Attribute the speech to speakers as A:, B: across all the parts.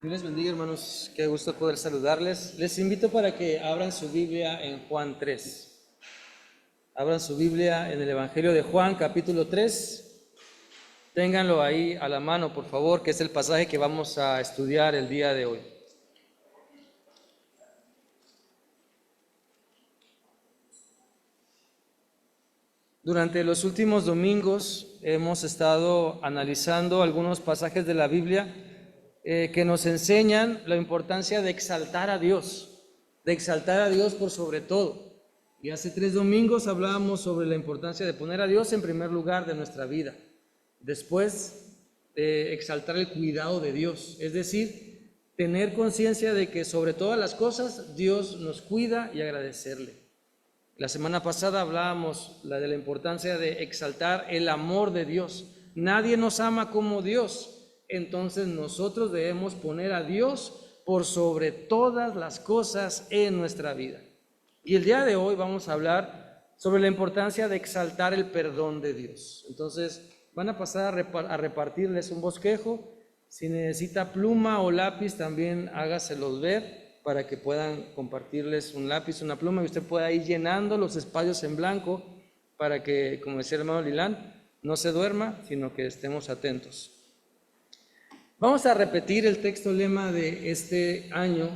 A: Dios les bendiga, hermanos. Qué gusto poder saludarles. Les invito para que abran su Biblia en Juan 3. Abran su Biblia en el Evangelio de Juan, capítulo 3. Ténganlo ahí a la mano, por favor, que es el pasaje que vamos a estudiar el día de hoy. Durante los últimos domingos hemos estado analizando algunos pasajes de la Biblia que nos enseñan la importancia de exaltar a Dios por sobre todo. Y hace 3 domingos hablábamos sobre la importancia de poner a Dios en primer lugar de nuestra vida. Después de exaltar el cuidado de Dios, es decir, tener conciencia de que sobre todas las cosas Dios nos cuida y agradecerle. La semana pasada hablábamos de la importancia de exaltar el amor de Dios. Nadie nos ama como Dios, entonces nosotros debemos poner a Dios por sobre todas las cosas en nuestra vida. Y el día de hoy vamos a hablar sobre la importancia de exaltar el perdón de Dios. Entonces van a pasar a repartirles un bosquejo. Si necesita pluma o lápiz, también hágaselos ver, para que puedan compartirles un lápiz, una pluma, y usted pueda ir llenando los espacios en blanco para que, como decía el hermano Lilán, no se duerma, sino que estemos atentos. Vamos a repetir el texto lema de este año.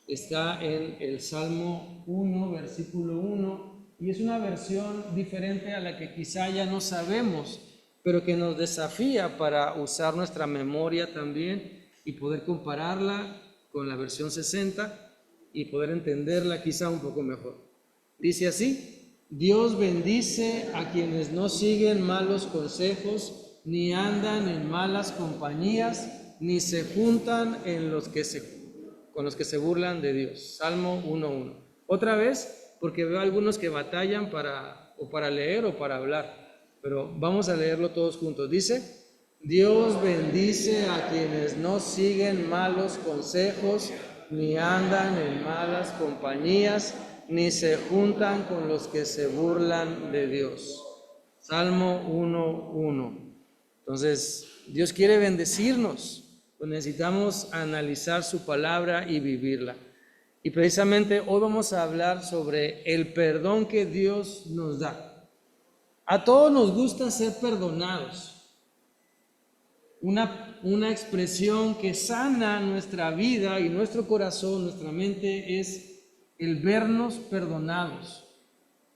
A: Está en el Salmo 1, versículo 1, y es una versión diferente a la que quizá ya no sabemos, pero que nos desafía para usar nuestra memoria también y poder compararla con la versión 60 y poder entenderla quizá un poco mejor. Dice así: Dios bendice a quienes no siguen malos consejos, ni andan en malas compañías, ni se juntan con los que se burlan de Dios. Salmo 1:1. Otra vez, porque veo algunos que batallan para leer o para hablar, pero vamos a leerlo todos juntos. Dice: Dios bendice a quienes no siguen malos consejos, ni andan en malas compañías, ni se juntan con los que se burlan de Dios. Salmo 1:1. Entonces, Dios quiere bendecirnos, pues necesitamos analizar su palabra y vivirla. Y precisamente hoy vamos a hablar sobre el perdón que Dios nos da. A todos nos gusta ser perdonados. Una expresión que sana nuestra vida y nuestro corazón, nuestra mente, es el vernos perdonados.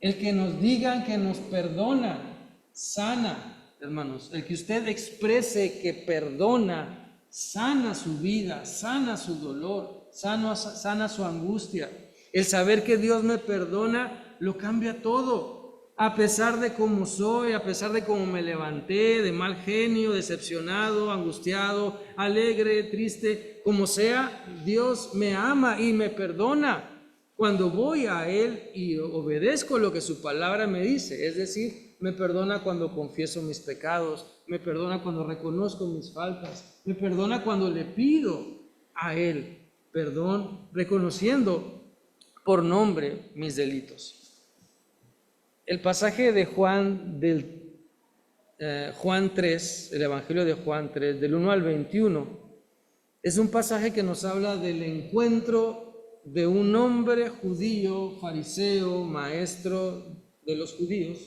A: El que nos digan que nos perdona, sana, hermanos. El que usted exprese que perdona, sana su vida, sana su dolor, sana su angustia. El saber que Dios me perdona lo cambia todo. A pesar de cómo soy, a pesar de cómo me levanté, de mal genio, decepcionado, angustiado, alegre, triste, como sea, Dios me ama y me perdona cuando voy a Él y obedezco lo que su palabra me dice. Es decir, me perdona cuando confieso mis pecados, me perdona cuando reconozco mis faltas, me perdona cuando le pido a Él perdón, reconociendo por nombre mis delitos. El pasaje de Juan 3, el Evangelio de Juan 3, del 1 al 21, es un pasaje que nos habla del encuentro de un hombre judío, fariseo, maestro de los judíos,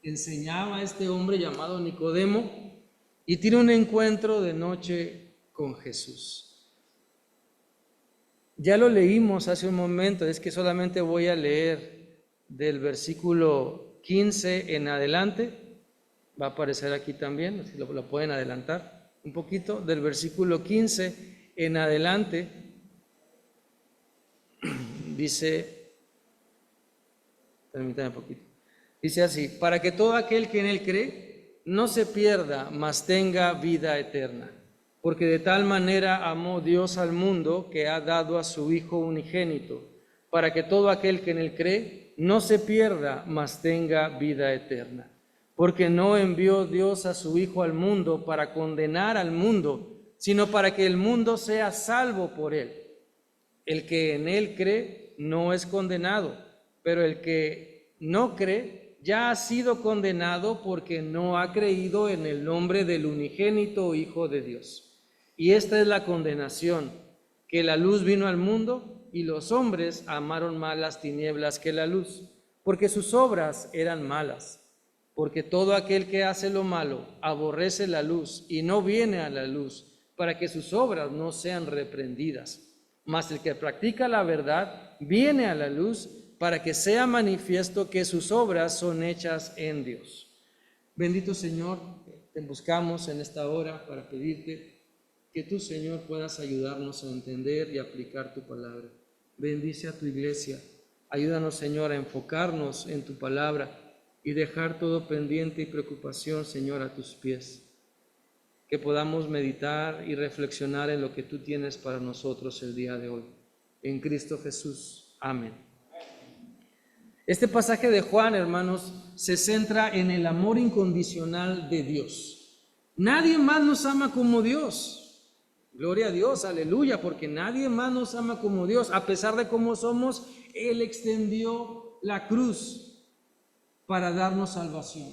A: que enseñaba a este hombre llamado Nicodemo, y tiene un encuentro de noche con Jesús. Ya lo leímos hace un momento, es que solamente voy a leer del versículo 15 en adelante. Va a aparecer aquí también, si lo pueden adelantar un poquito. Del versículo 15 en adelante dice, permítame un poquito, dice así: para que todo aquel que en Él cree no se pierda, mas tenga vida eterna. Porque de tal manera amó Dios al mundo, que ha dado a su Hijo unigénito, para que todo aquel que en Él cree no se pierda, mas tenga vida eterna. Porque no envió Dios a su Hijo al mundo para condenar al mundo, sino para que el mundo sea salvo por Él. El que en Él cree no es condenado, pero el que no cree ya ha sido condenado porque no ha creído en el nombre del unigénito Hijo de Dios. Y esta es la condenación, que la luz vino al mundo y los hombres amaron más las tinieblas que la luz, porque sus obras eran malas. Porque todo aquel que hace lo malo aborrece la luz y no viene a la luz, para que sus obras no sean reprendidas. Mas el que practica la verdad viene a la luz, para que sea manifiesto que sus obras son hechas en Dios. Bendito Señor, te buscamos en esta hora para pedirte que tú, Señor, puedas ayudarnos a entender y aplicar tu palabra. Bendice a tu iglesia. Ayúdanos, Señor, a enfocarnos en tu palabra y dejar todo pendiente y preocupación, Señor, a tus pies. Que podamos meditar y reflexionar en lo que tú tienes para nosotros el día de hoy. En Cristo Jesús. Amén. Este pasaje de Juan, hermanos, se centra en el amor incondicional de Dios. Nadie más nos ama como Dios. Gloria a Dios, aleluya, porque nadie más nos ama como Dios. A pesar de cómo somos, Él extendió la cruz para darnos salvación.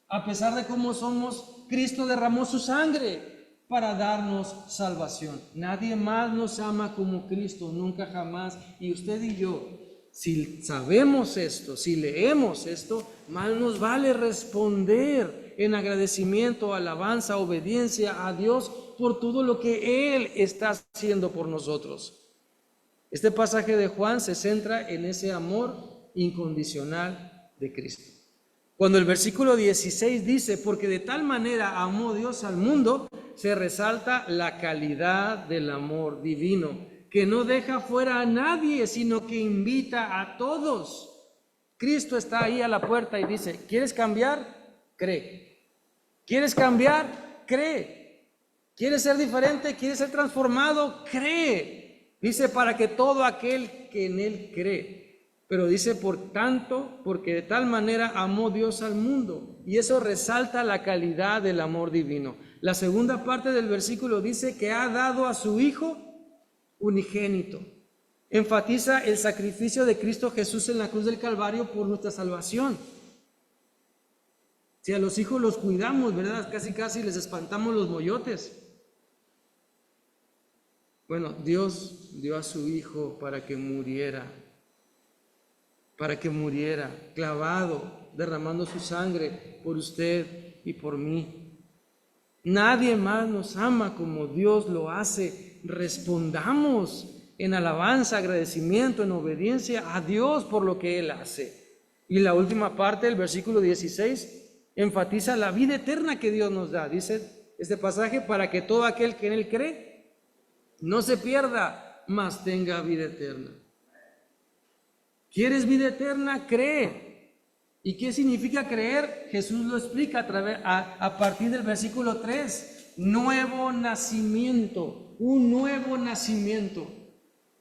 A: A pesar de cómo somos, Cristo derramó su sangre para darnos salvación. Nadie más nos ama como Cristo, nunca jamás. Y usted y yo, si sabemos esto, si leemos esto, más nos vale responder en agradecimiento, alabanza, obediencia a Dios por todo lo que Él está haciendo por nosotros. Este pasaje de Juan se centra en ese amor incondicional de Cristo. Cuando el versículo 16 dice, porque de tal manera amó Dios al mundo, se resalta la calidad del amor divino, que no deja fuera a nadie, sino que invita a todos. Cristo está ahí a la puerta y dice, ¿quieres cambiar? Cree. ¿Quieres cambiar? Cree. ¿Quieres ser diferente? ¿Quieres ser transformado? Cree. Dice, para que todo aquel que en Él cree. Pero dice, por tanto, porque de tal manera amó Dios al mundo. Y eso resalta la calidad del amor divino. La segunda parte del versículo dice que ha dado a su Hijo unigénito. Enfatiza el sacrificio de Cristo Jesús en la cruz del Calvario por nuestra salvación. Si a los hijos los cuidamos, ¿verdad? Casi les espantamos los moyotes. Bueno, Dios dio a su Hijo para que muriera, clavado, derramando su sangre por usted y por mí. Nadie más nos ama como Dios lo hace. Respondamos en alabanza, agradecimiento, en obediencia a Dios por lo que Él hace. Y la última parte del versículo 16 enfatiza la vida eterna que Dios nos da. Dice este pasaje, para que todo aquel que en Él cree no se pierda, mas tenga vida eterna. ¿Quieres vida eterna? Cree. ¿Y qué significa creer? Jesús lo explica a partir del versículo 3. Nuevo nacimiento, un nuevo nacimiento.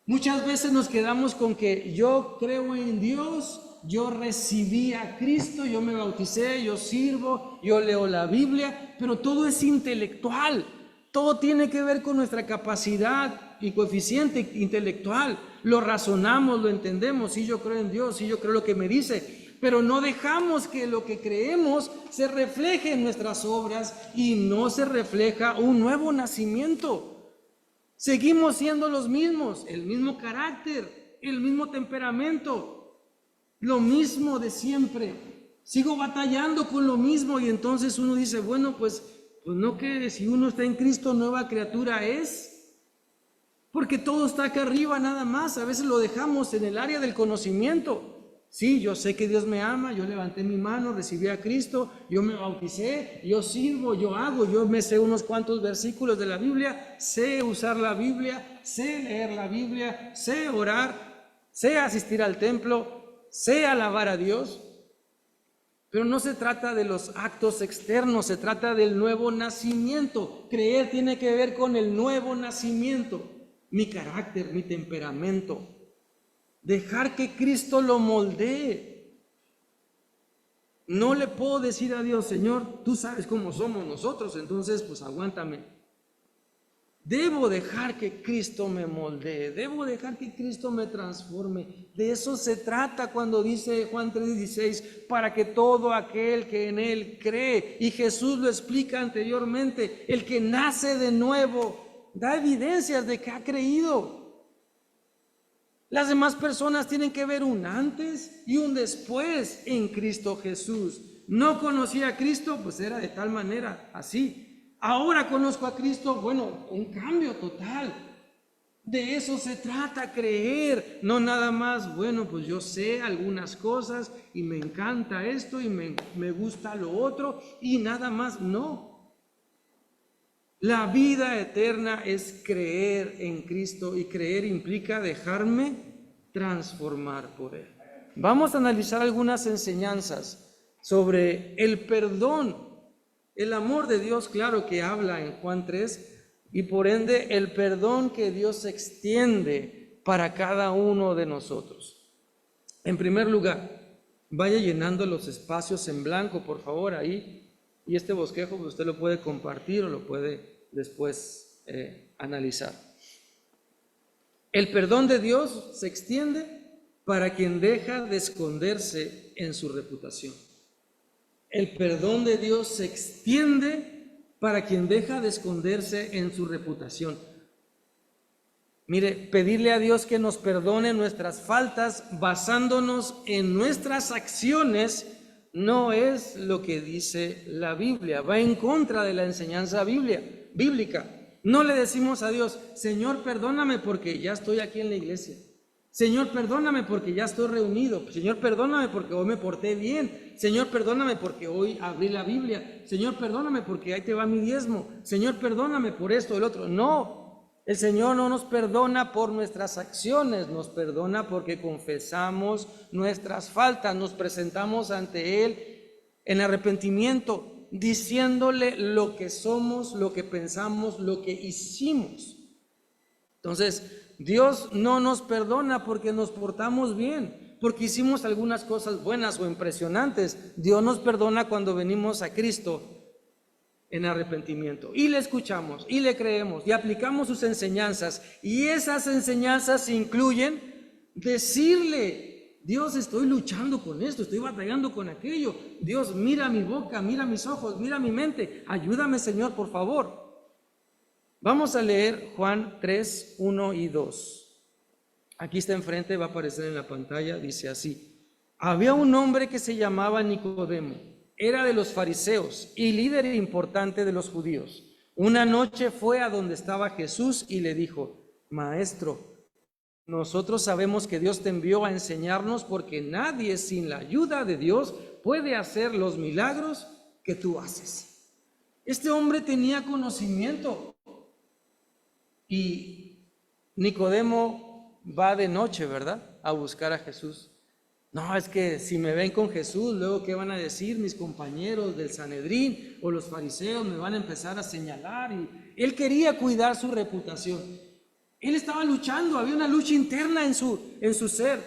A: Muchas veces nos quedamos con que yo creo en Dios, yo recibí a Cristo, yo me bauticé, yo sirvo, yo leo la Biblia, pero todo es intelectual. Todo tiene que ver con nuestra capacidad y coeficiente intelectual. Lo razonamos, lo entendemos. Sí, yo creo en Dios, sí, yo creo lo que me dice. Pero no dejamos que lo que creemos se refleje en nuestras obras y no se refleja un nuevo nacimiento. Seguimos siendo los mismos, el mismo carácter, el mismo temperamento, lo mismo de siempre. Sigo batallando con lo mismo y entonces uno dice, bueno, pues no, que si uno está en Cristo, nueva criatura es. Porque todo está acá arriba nada más. A veces lo dejamos en el área del conocimiento. Sí, yo sé que Dios me ama, yo levanté mi mano, recibí a Cristo, yo me bauticé, yo sirvo, yo hago, yo me sé unos cuantos versículos de la Biblia, sé usar la Biblia, sé leer la Biblia, sé orar, sé asistir al templo, sé alabar a Dios. Pero no se trata de los actos externos, se trata del nuevo nacimiento. Creer tiene que ver con el nuevo nacimiento, mi carácter, mi temperamento. Dejar que Cristo lo moldee. No le puedo decir a Dios, Señor, tú sabes cómo somos nosotros, entonces pues aguántame. Debo dejar que Cristo me moldee, debo dejar que Cristo me transforme. De eso se trata cuando dice Juan 3:16, para que todo aquel que en Él cree, y Jesús lo explica anteriormente, el que nace de nuevo da evidencias de que ha creído. Las demás personas tienen que ver un antes y un después en Cristo Jesús. No conocía a Cristo, pues era de tal manera, así. Ahora conozco a Cristo, bueno, un cambio total. De eso se trata, creer, no nada más, bueno, pues yo sé algunas cosas y me encanta esto y me gusta lo otro y nada más, no. La vida eterna es creer en Cristo y creer implica dejarme transformar por Él. Vamos a analizar algunas enseñanzas sobre el perdón, el amor de Dios, claro que habla en Juan 3, y por ende el perdón que Dios extiende para cada uno de nosotros. En primer lugar, vaya llenando los espacios en blanco, por favor, ahí, y este bosquejo pues, usted lo puede compartir o lo puede después analizar. El perdón de Dios se extiende para quien deja de esconderse en su reputación. El perdón de Dios se extiende para quien deja de esconderse en su reputación. Mire, pedirle a Dios que nos perdone nuestras faltas basándonos en nuestras acciones no es lo que dice la Biblia, va en contra de la enseñanza bíblica. No le decimos a Dios, Señor, perdóname porque ya estoy aquí en la iglesia. Señor, perdóname porque ya estoy reunido. Señor, perdóname porque hoy me porté bien. Señor, perdóname porque hoy abrí la Biblia. Señor, perdóname porque ahí te va mi diezmo. Señor, perdóname por esto o el otro. No, el Señor no nos perdona por nuestras acciones, nos perdona porque confesamos nuestras faltas, nos presentamos ante Él en arrepentimiento, diciéndole lo que somos, lo que pensamos, lo que hicimos. Entonces, Dios no nos perdona porque nos portamos bien, porque hicimos algunas cosas buenas o impresionantes. Dios nos perdona cuando venimos a Cristo en arrepentimiento y le escuchamos y le creemos y aplicamos sus enseñanzas. Y esas enseñanzas incluyen decirle, Dios, estoy luchando con esto, estoy batallando con aquello. Dios, mira mi boca, mira mis ojos, mira mi mente. Ayúdame, Señor, por favor. Vamos a leer Juan 3, 1 y 2. Aquí está enfrente, va a aparecer en la pantalla, dice así. Había un hombre que se llamaba Nicodemo, era de los fariseos y líder importante de los judíos. Una noche fue a donde estaba Jesús y le dijo, Maestro, nosotros sabemos que Dios te envió a enseñarnos porque nadie sin la ayuda de Dios puede hacer los milagros que tú haces. Este hombre tenía conocimiento. Y Nicodemo va de noche, ¿verdad?, a buscar a Jesús. No, es que si me ven con Jesús, luego ¿qué van a decir mis compañeros del Sanedrín o los fariseos? Me van a empezar a señalar. Y él quería cuidar su reputación. Él estaba luchando, había una lucha interna en su ser.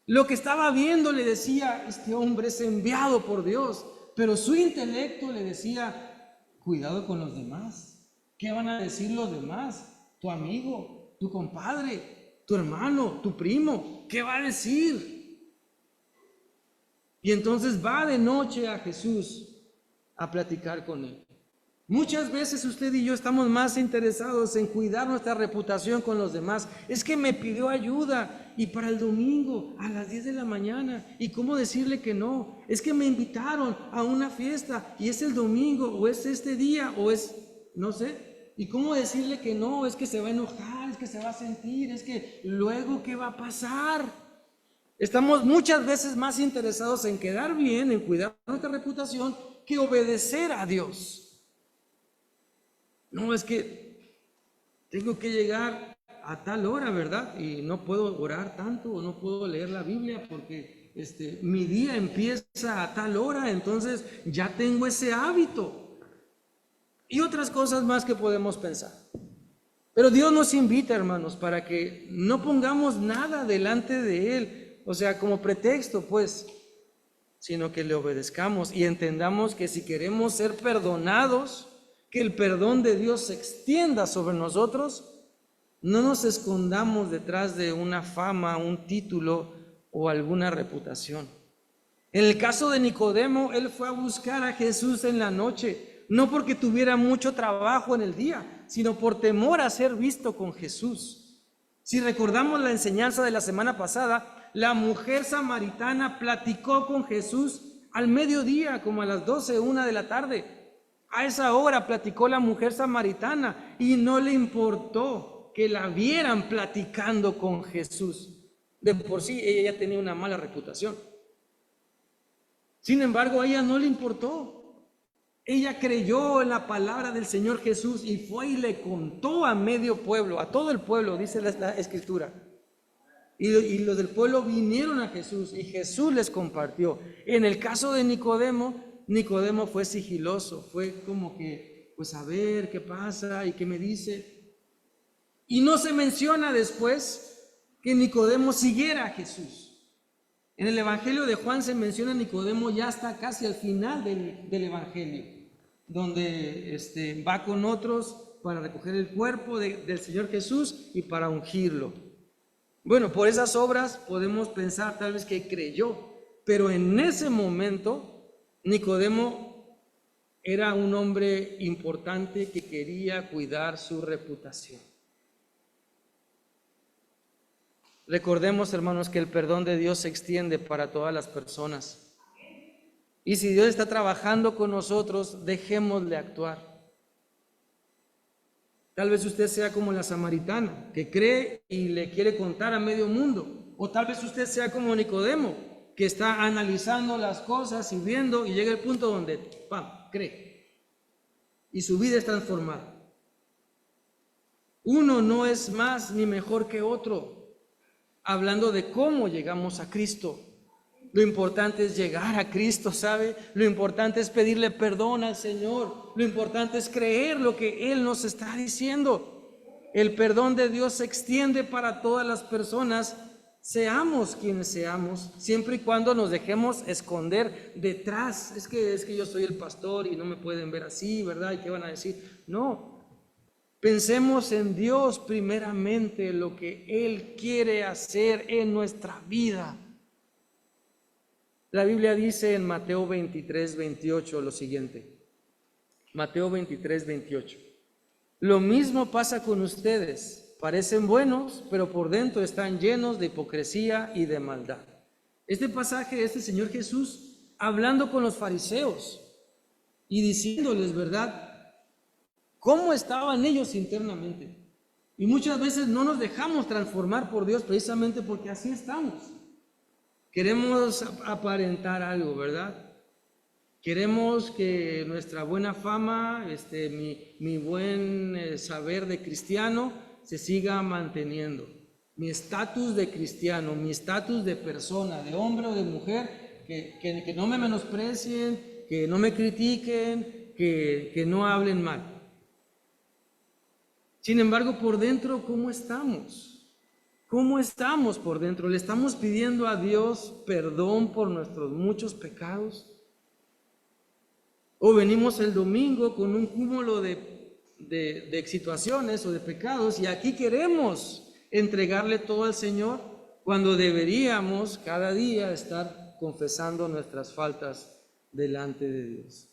A: Lo que estaba viendo le decía, este hombre es enviado por Dios, pero su intelecto le decía, cuidado con los demás. ¿Qué van a decir los demás? Tu amigo, tu compadre, tu hermano, tu primo, ¿qué va a decir? Y entonces va de noche a Jesús a platicar con él. Muchas veces usted y yo estamos más interesados en cuidar nuestra reputación con los demás. Es que me pidió ayuda y para el domingo a las 10 de la mañana. ¿Y cómo decirle que no? Es que me invitaron a una fiesta y es el domingo o es este día o es, no sé. ¿Y cómo decirle que no? Es que se va a enojar, es que se va a sentir, es que luego ¿qué va a pasar? Estamos muchas veces más interesados en quedar bien, en cuidar nuestra reputación, que obedecer a Dios. No, es que tengo que llegar a tal hora, ¿verdad? Y no puedo orar tanto o no puedo leer la Biblia porque mi día empieza a tal hora, entonces ya tengo ese hábito. Y otras cosas más que podemos pensar. Pero Dios nos invita, hermanos, para que no pongamos nada delante de Él, o sea, como pretexto, pues, sino que le obedezcamos y entendamos que si queremos ser perdonados, que el perdón de Dios se extienda sobre nosotros, no nos escondamos detrás de una fama, un título o alguna reputación. En el caso de Nicodemo, él fue a buscar a Jesús en la noche, no porque tuviera mucho trabajo en el día, sino por temor a ser visto con Jesús. Si recordamos la enseñanza de la semana pasada, la mujer samaritana platicó con Jesús al mediodía, como a las 12, 1 de la tarde. A esa hora platicó la mujer samaritana y no le importó que la vieran platicando con Jesús. De por sí ella ya tenía una mala reputación. Sin embargo, a ella no le importó. Ella creyó en la palabra del Señor Jesús y fue y le contó a medio pueblo, a todo el pueblo, dice la Escritura. Y los del pueblo vinieron a Jesús y Jesús les compartió. En el caso de Nicodemo, Nicodemo fue sigiloso, fue como que, pues a ver qué pasa y qué me dice. Y no se menciona después que Nicodemo siguiera a Jesús. En el Evangelio de Juan se menciona a Nicodemo ya hasta casi al final del Evangelio, donde va con otros para recoger el cuerpo del Señor Jesús y para ungirlo. Bueno, por esas obras podemos pensar tal vez que creyó, pero en ese momento Nicodemo era un hombre importante que quería cuidar su reputación. Recordemos, hermanos, que el perdón de Dios se extiende para todas las personas. Y si Dios está trabajando con nosotros, dejémosle actuar. Tal vez usted sea como la samaritana, que cree y le quiere contar a medio mundo. O tal vez usted sea como Nicodemo, que está analizando las cosas y viendo y llega el punto donde, ¡pam!, cree. Y su vida es transformada. Uno no es más ni mejor que otro, hablando de cómo llegamos a Cristo. Lo importante es llegar a Cristo, ¿sabe? Lo importante es pedirle perdón al Señor. Lo importante es creer lo que Él nos está diciendo. El perdón de Dios se extiende para todas las personas, seamos quienes seamos, siempre y cuando nos dejemos esconder detrás. Es que yo soy el pastor y no me pueden ver así, ¿verdad? ¿Y qué van a decir? No. Pensemos en Dios primeramente, lo que Él quiere hacer en nuestra vida. La Biblia dice en Mateo 23, 28 lo siguiente. Mateo 23, 28. Lo mismo pasa con ustedes. Parecen buenos, pero por dentro están llenos de hipocresía y de maldad. Este pasaje es el Señor Jesús hablando con los fariseos y diciéndoles, ¿verdad?, cómo estaban ellos internamente. Y muchas veces no nos dejamos transformar por Dios precisamente porque así estamos. Queremos aparentar algo, ¿verdad? Queremos que nuestra buena fama, mi buen saber de cristiano se siga manteniendo. Mi estatus de cristiano, mi estatus de persona, de hombre o de mujer, que no me menosprecien, que no me critiquen, que no hablen mal. Sin embargo, por dentro, ¿cómo estamos? ¿Cómo estamos por dentro? ¿Le estamos pidiendo a Dios perdón por nuestros muchos pecados? ¿O venimos el domingo con un cúmulo de situaciones o de pecados y aquí queremos entregarle todo al Señor cuando deberíamos cada día estar confesando nuestras faltas delante de Dios?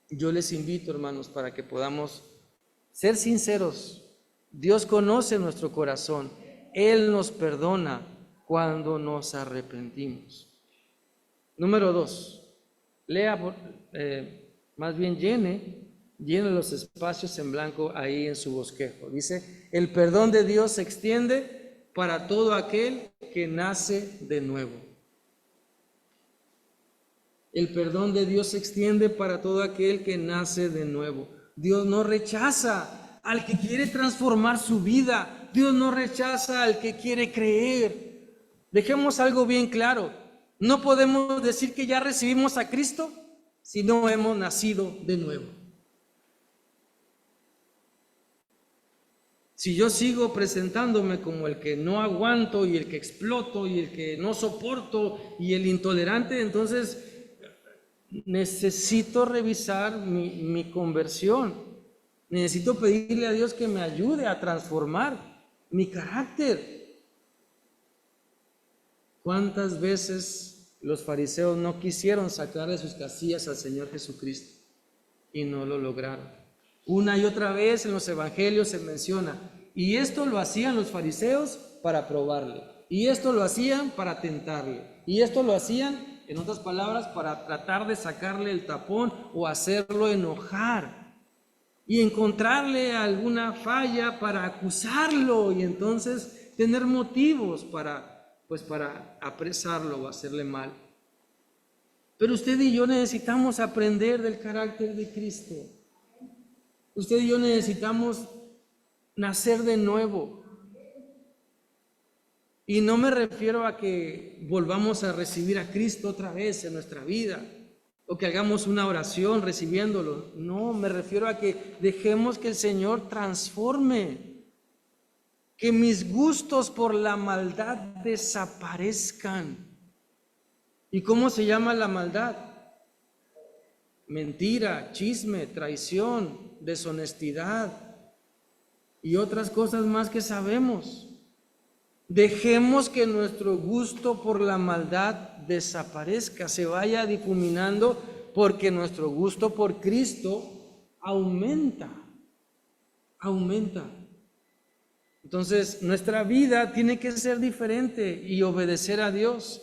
A: Yo les invito, hermanos, para que podamos ser sinceros. Dios conoce nuestro corazón. Él nos perdona cuando nos arrepentimos. Número 2, más bien llene los espacios en blanco ahí en su bosquejo. Dice, el perdón de Dios se extiende para todo aquel que nace de nuevo. El perdón de Dios se extiende para todo aquel que nace de nuevo. Dios no rechaza al que quiere transformar su vida. Dios no rechaza al que quiere creer. Dejemos algo bien claro. No podemos decir que ya recibimos a Cristo si no hemos nacido de nuevo. Si yo sigo presentándome como el que no aguanto y el que exploto y el que no soporto y el intolerante, entonces necesito revisar mi conversión. Necesito pedirle a Dios que me ayude a transformar mi carácter. ¿Cuántas veces los fariseos no quisieron sacar de sus casillas al Señor Jesucristo y no lo lograron? Una y otra vez en los evangelios se menciona. Y esto lo hacían los fariseos para probarle. Y esto lo hacían para tentarle. Y esto lo hacían, en otras palabras, para tratar de sacarle el tapón o hacerlo enojar. Y encontrarle alguna falla para acusarlo y entonces tener motivos para apresarlo o hacerle mal. Pero usted y yo necesitamos aprender del carácter de Cristo. Usted y yo necesitamos nacer de nuevo. Y no me refiero a que volvamos a recibir a Cristo otra vez en nuestra vida, o que hagamos una oración recibiéndolo. No, me refiero a que dejemos que el Señor transforme, que mis gustos por la maldad desaparezcan. ¿Y cómo se llama la maldad? Mentira, chisme, traición, deshonestidad y otras cosas más que sabemos. Dejemos que nuestro gusto por la maldad desaparezca, se vaya difuminando, porque nuestro gusto por Cristo aumenta. Entonces, nuestra vida tiene que ser diferente y obedecer a Dios.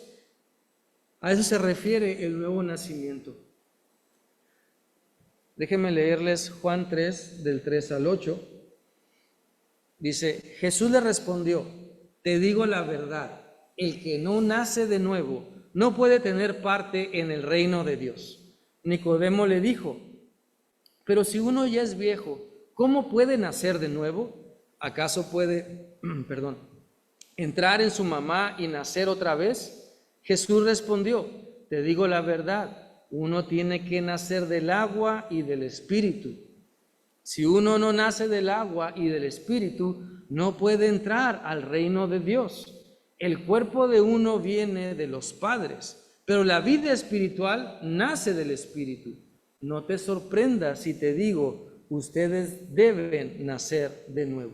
A: A eso se refiere el nuevo nacimiento. Déjenme leerles Juan 3, del 3 al 8. Dice, Jesús le respondió, te digo la verdad, el que no nace de nuevo no puede tener parte en el reino de Dios. Nicodemo le dijo, pero si uno ya es viejo, ¿cómo puede nacer de nuevo? ¿Acaso puede, entrar en su mamá y nacer otra vez? Jesús respondió, te digo la verdad, uno tiene que nacer del agua y del Espíritu. Si uno no nace del agua y del Espíritu, no puede entrar al reino de Dios. El cuerpo de uno viene de los padres, pero la vida espiritual nace del Espíritu. No te sorprendas si te digo, ustedes deben nacer de nuevo.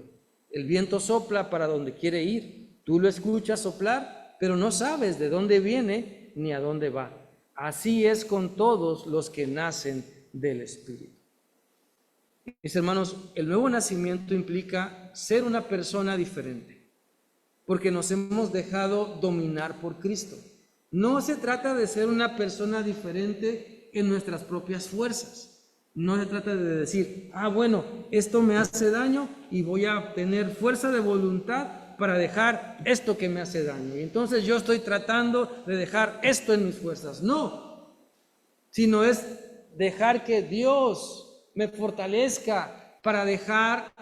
A: El viento sopla para donde quiere ir. Tú lo escuchas soplar, pero no sabes de dónde viene ni a dónde va. Así es con todos los que nacen del Espíritu. Mis hermanos, el nuevo nacimiento implica ser una persona diferente, porque nos hemos dejado dominar por Cristo. No se trata de ser una persona diferente en nuestras propias fuerzas. No se trata de decir, bueno, esto me hace daño y voy a tener fuerza de voluntad para dejar esto que me hace daño. Y entonces yo estoy tratando de dejar esto en mis fuerzas. No, sino es dejar que Dios me fortalezca para dejar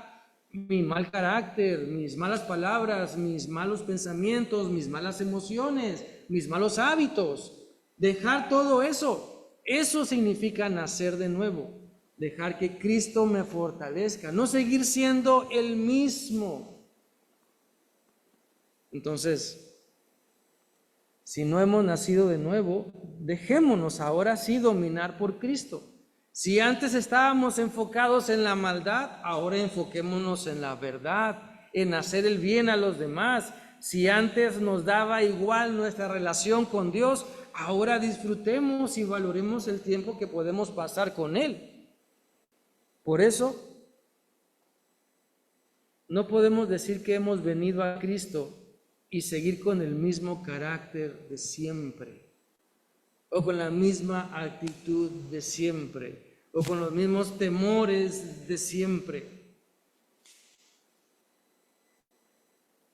A: mi mal carácter, mis malas palabras, mis malos pensamientos, mis malas emociones, mis malos hábitos. Dejar todo eso. Eso significa nacer de nuevo. Dejar que Cristo me fortalezca. No seguir siendo el mismo. Entonces, si no hemos nacido de nuevo, dejémonos ahora sí dominar por Cristo. Si antes estábamos enfocados en la maldad, ahora enfoquémonos en la verdad, en hacer el bien a los demás. Si antes nos daba igual nuestra relación con Dios, ahora disfrutemos y valoremos el tiempo que podemos pasar con Él. Por eso, no podemos decir que hemos venido a Cristo y seguir con el mismo carácter de siempre, o con la misma actitud de siempre, o con los mismos temores de siempre.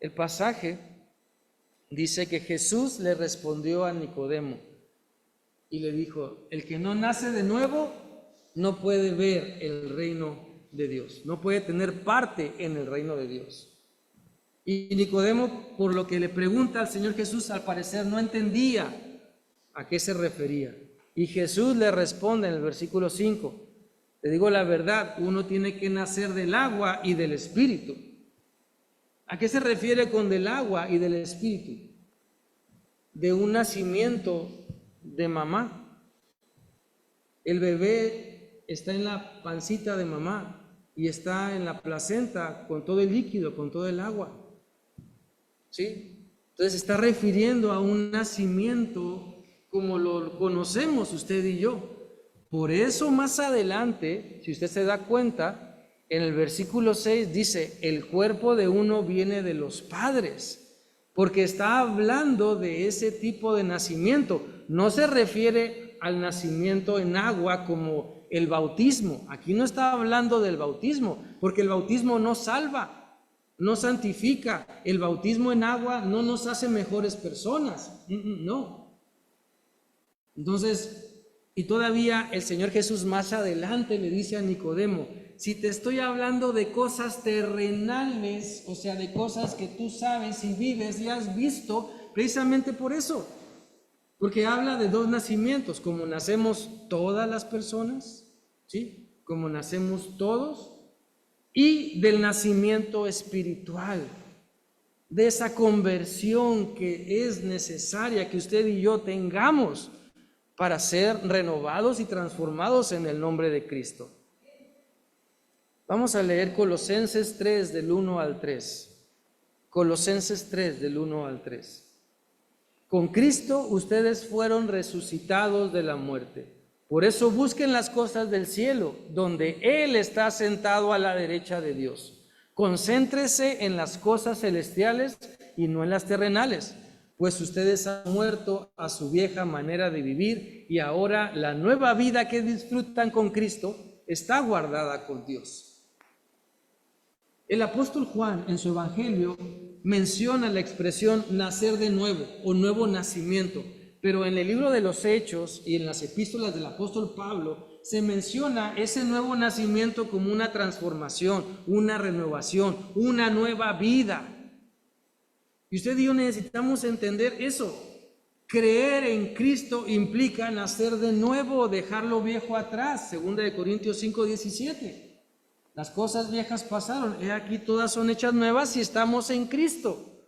A: El pasaje dice que Jesús le respondió a Nicodemo y le dijo, el que no nace de nuevo no puede ver el reino de Dios, no puede tener parte en el reino de Dios. Y Nicodemo, por lo que le pregunta al Señor Jesús, al parecer no entendía a qué se refería. Y Jesús le responde en el versículo 5, te digo la verdad, uno tiene que nacer del agua y del Espíritu. ¿A qué se refiere con del agua y del Espíritu? De un nacimiento de mamá. El bebé está en la pancita de mamá y está en la placenta con todo el líquido, con todo el agua. ¿Sí? Entonces está refiriendo a un nacimiento como lo conocemos usted y yo. Por eso más adelante, si usted se da cuenta, en el versículo 6 dice, el cuerpo de uno viene de los padres, porque está hablando de ese tipo de nacimiento. No se refiere al nacimiento en agua como el bautismo. Aquí no está hablando del bautismo, porque el bautismo no salva, no santifica. El bautismo en agua no nos hace mejores personas, no. Entonces, y todavía el Señor Jesús más adelante le dice a Nicodemo, si te estoy hablando de cosas terrenales, o sea, de cosas que tú sabes y vives y has visto, precisamente por eso, porque habla de dos nacimientos, como nacemos todas las personas, ¿sí? Como nacemos todos, y del nacimiento espiritual, de esa conversión que es necesaria que usted y yo tengamos para ser renovados y transformados en el nombre de Cristo. Vamos a leer Colosenses 3 del 1 al 3. Colosenses 3 del 1 al 3. Con Cristo ustedes fueron resucitados de la muerte. Por eso busquen las cosas del cielo, donde Él está sentado a la derecha de Dios. Concéntrese en las cosas celestiales y no en las terrenales, pues ustedes han muerto a su vieja manera de vivir y ahora la nueva vida que disfrutan con Cristo está guardada con Dios. El apóstol Juan en su evangelio menciona la expresión nacer de nuevo o nuevo nacimiento, pero en el libro de los Hechos y en las epístolas del apóstol Pablo se menciona ese nuevo nacimiento como una transformación, una renovación, una nueva vida. Y usted y yo necesitamos entender eso. Creer en Cristo implica nacer de nuevo, dejar lo viejo atrás, 2 Corintios 5:17. Las cosas viejas pasaron, he aquí todas son hechas nuevas si estamos en Cristo.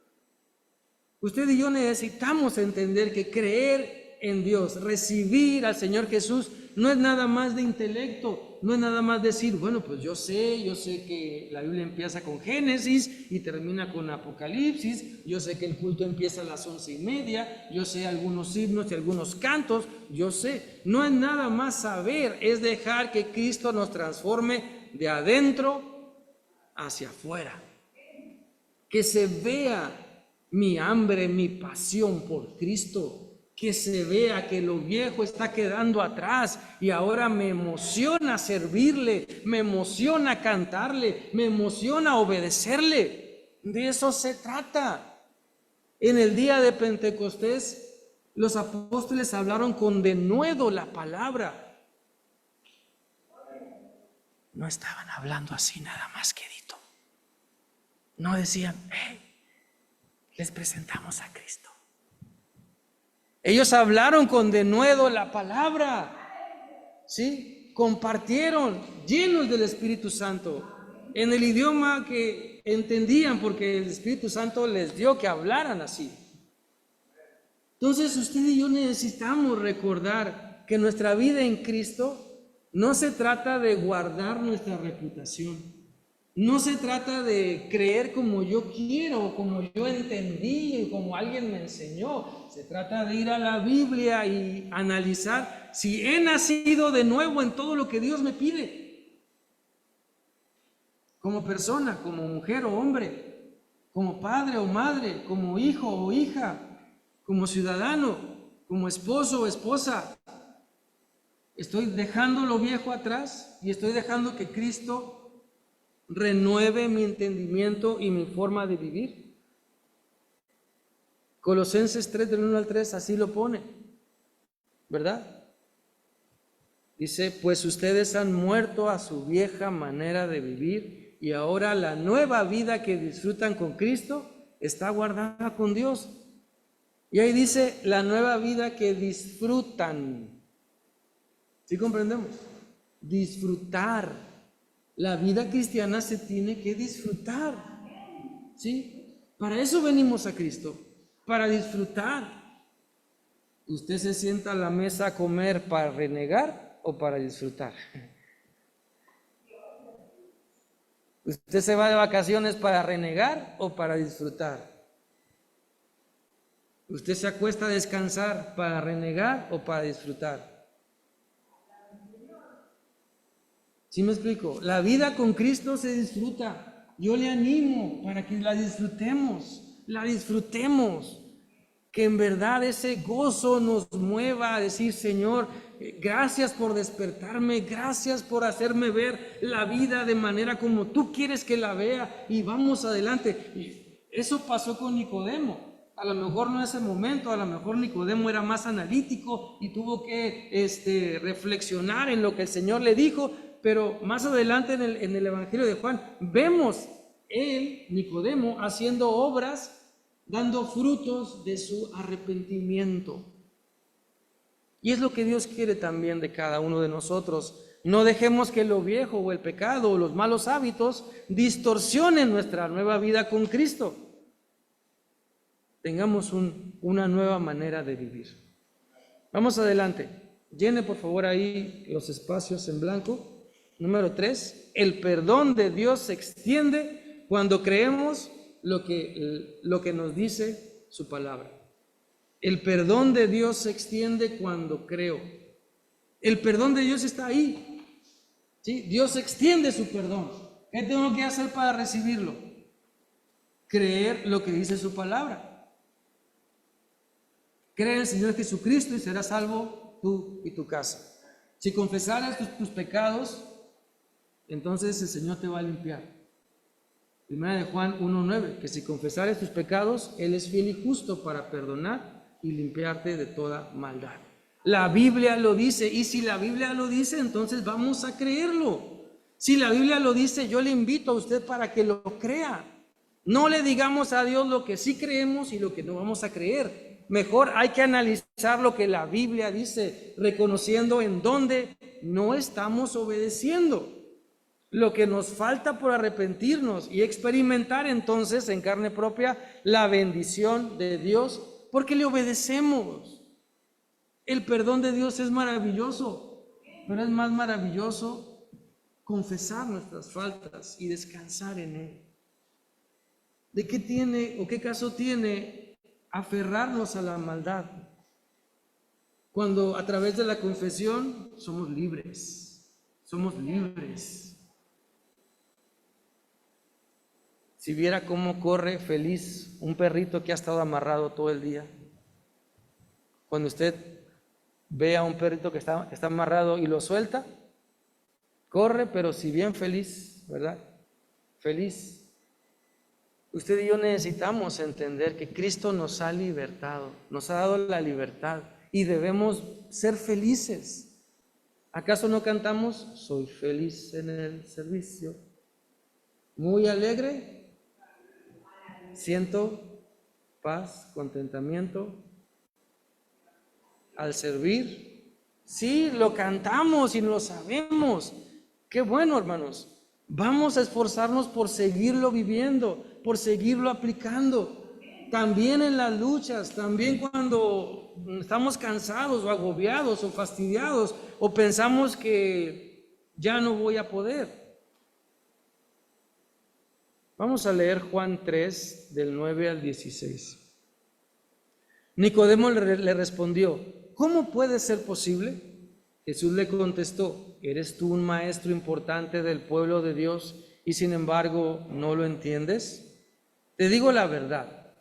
A: Usted y yo necesitamos entender que creer en Dios, recibir al Señor Jesús, no es nada más de intelecto, no es nada más decir, bueno, pues yo sé que la Biblia empieza con Génesis y termina con Apocalipsis, yo sé que el culto empieza a las 11:30, yo sé algunos himnos y algunos cantos, yo sé, no es nada más saber, es dejar que Cristo nos transforme de adentro hacia afuera, que se vea mi hambre, mi pasión por Cristo, que se vea que lo viejo está quedando atrás y ahora me emociona servirle, me emociona cantarle, me emociona obedecerle. De eso se trata. En el día de Pentecostés, los apóstoles hablaron con denuedo la palabra. No estaban hablando así nada más quedito. No decían, les presentamos a Cristo. Ellos hablaron con denuedo la palabra, ¿sí? Compartieron, llenos del Espíritu Santo, en el idioma que entendían, porque el Espíritu Santo les dio que hablaran así. Entonces usted y yo necesitamos recordar que nuestra vida en Cristo no se trata de guardar nuestra reputación. No se trata de creer como yo quiero, como yo entendí, como alguien me enseñó. Se trata de ir a la Biblia y analizar si he nacido de nuevo en todo lo que Dios me pide. Como persona, como mujer o hombre, como padre o madre, como hijo o hija, como ciudadano, como esposo o esposa. Estoy dejando lo viejo atrás y estoy dejando que Cristo renueve mi entendimiento y mi forma de vivir. Colosenses 3 del 1 al 3 así lo pone, ¿verdad? Dice, pues ustedes han muerto a su vieja manera de vivir y ahora la nueva vida que disfrutan con Cristo está guardada con Dios. Y ahí dice, la nueva vida que disfrutan. ¿Sí comprendemos? Disfrutar. La vida cristiana se tiene que disfrutar, ¿sí? Para eso venimos a Cristo, para disfrutar. ¿Usted se sienta a la mesa a comer para renegar o para disfrutar? ¿Usted se va de vacaciones para renegar o para disfrutar? ¿Usted se acuesta a descansar para renegar o para disfrutar? ¿Sí me explico? La vida con Cristo se disfruta. Yo le animo para que la disfrutemos. Que en verdad ese gozo nos mueva a decir, Señor, gracias por despertarme, gracias por hacerme ver la vida de manera como tú quieres que la vea y vamos adelante. Y eso pasó con Nicodemo. A lo mejor no en ese momento, a lo mejor Nicodemo era más analítico y tuvo que reflexionar en lo que el Señor le dijo, pero más adelante en el Evangelio de Juan vemos Nicodemo, haciendo obras, dando frutos de su arrepentimiento. Y es lo que Dios quiere también de cada uno de nosotros. No dejemos que lo viejo o el pecado o los malos hábitos distorsionen nuestra nueva vida con Cristo. Tengamos una nueva manera de vivir. Vamos adelante. Llene por favor ahí los espacios en blanco. Número 3. El perdón de Dios se extiende cuando creemos lo que nos dice su palabra. El perdón de Dios se extiende cuando creo. El perdón de Dios está ahí. ¿Sí? Dios extiende su perdón. ¿Qué tengo que hacer para recibirlo? Creer lo que dice su palabra. Cree en el Señor Jesucristo y serás salvo tú y tu casa. Si confesaras tus pecados, entonces el Señor te va a limpiar. Primera de Juan 1:9, que si confesares tus pecados, Él es fiel y justo para perdonar y limpiarte de toda maldad. La Biblia lo dice, y si la Biblia lo dice, entonces vamos a creerlo. Si la Biblia lo dice, yo le invito a usted para que lo crea. No le digamos a Dios lo que sí creemos y lo que no vamos a creer. Mejor hay que analizar lo que la Biblia dice, reconociendo en dónde no estamos obedeciendo. Lo que nos falta por arrepentirnos y experimentar entonces en carne propia la bendición de Dios, porque le obedecemos. El perdón de Dios es maravilloso, pero es más maravilloso confesar nuestras faltas y descansar en Él. ¿De qué tiene o qué caso tiene aferrarnos a la maldad cuando a través de la confesión somos libres? Somos libres. Si viera cómo corre feliz un perrito que ha estado amarrado todo el día. Cuando usted ve a un perrito que está amarrado y lo suelta, corre, pero si bien feliz, ¿verdad? Feliz. Usted y yo necesitamos entender que Cristo nos ha libertado, nos ha dado la libertad y debemos ser felices. ¿Acaso no cantamos? Soy feliz en el servicio, muy alegre, siento paz, contentamiento al servir. Sí, lo cantamos y lo sabemos. Qué bueno, hermanos. Vamos a esforzarnos por seguirlo viviendo, por seguirlo aplicando. También en las luchas, también cuando estamos cansados o agobiados o fastidiados o pensamos que ya no voy a poder. Vamos a leer Juan 3, del 9 al 16. Nicodemo le respondió, ¿cómo puede ser posible? Jesús le contestó, ¿eres tú un maestro importante del pueblo de Dios y sin embargo no lo entiendes? Te digo la verdad,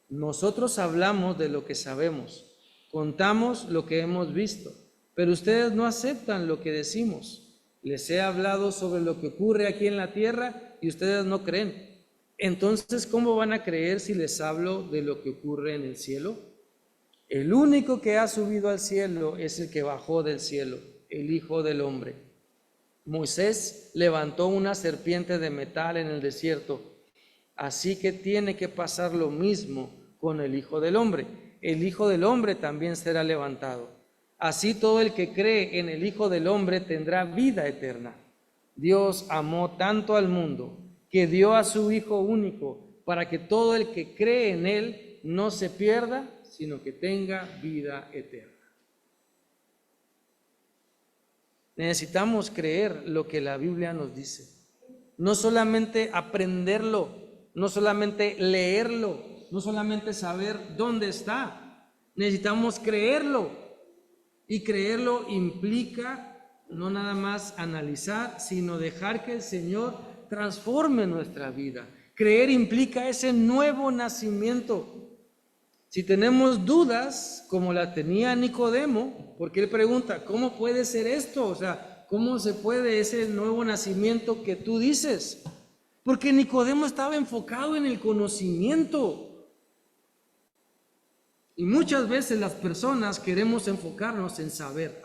A: nosotros hablamos de lo que sabemos, contamos lo que hemos visto, pero ustedes no aceptan lo que decimos. Les he hablado sobre lo que ocurre aquí en la tierra y ustedes no creen. Entonces, ¿cómo van a creer si les hablo de lo que ocurre en el cielo? El único que ha subido al cielo es el que bajó del cielo, el Hijo del Hombre. Moisés levantó una serpiente de metal en el desierto, así que tiene que pasar lo mismo con el Hijo del Hombre. El Hijo del Hombre también será levantado. Así todo el que cree en el Hijo del Hombre tendrá vida eterna. Dios amó tanto al mundo que dio a su Hijo único para que todo el que cree en Él no se pierda, sino que tenga vida eterna. Necesitamos creer lo que la Biblia nos dice. No solamente aprenderlo, no solamente leerlo, no solamente saber dónde está. Necesitamos creerlo. Y creerlo implica no nada más analizar, sino dejar que el Señor transforme nuestra vida. Creer implica ese nuevo nacimiento. Si tenemos dudas, como la tenía Nicodemo, porque él pregunta, ¿cómo puede ser esto? O sea, ¿cómo se puede ese nuevo nacimiento que tú dices? Porque Nicodemo estaba enfocado en el conocimiento. Y muchas veces las personas queremos enfocarnos en saber,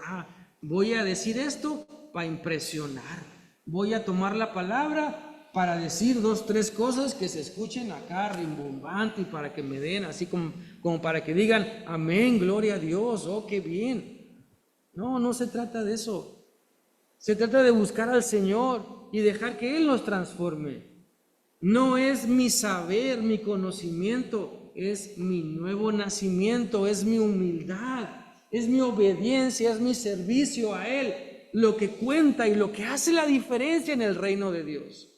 A: voy a decir esto para impresionar, voy a tomar la palabra para decir 2, 3 cosas que se escuchen acá rimbombante y para que me den así como para que digan, amén, gloria a Dios, oh, qué bien. No, no se trata de eso. Se trata de buscar al Señor y dejar que Él nos transforme. No es mi saber, mi conocimiento, es mi nuevo nacimiento, es mi humildad, es mi obediencia, es mi servicio a Él, lo que cuenta y lo que hace la diferencia en el reino de Dios.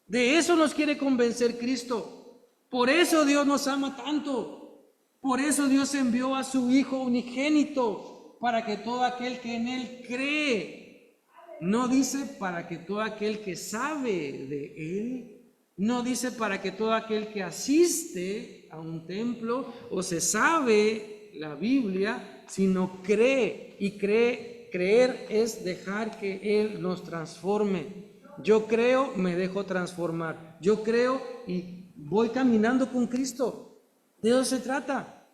A: De eso nos quiere convencer Cristo. Por eso Dios nos ama tanto. Por eso Dios envió a su Hijo unigénito, para que todo aquel que en Él cree, no dice para que todo aquel que sabe de Él, no dice para que todo aquel que asiste a un templo o se sabe la Biblia, sino cree. Y creer es dejar que Él nos transforme. Yo creo, me dejo transformar. Yo creo y voy caminando con Cristo. De eso se trata.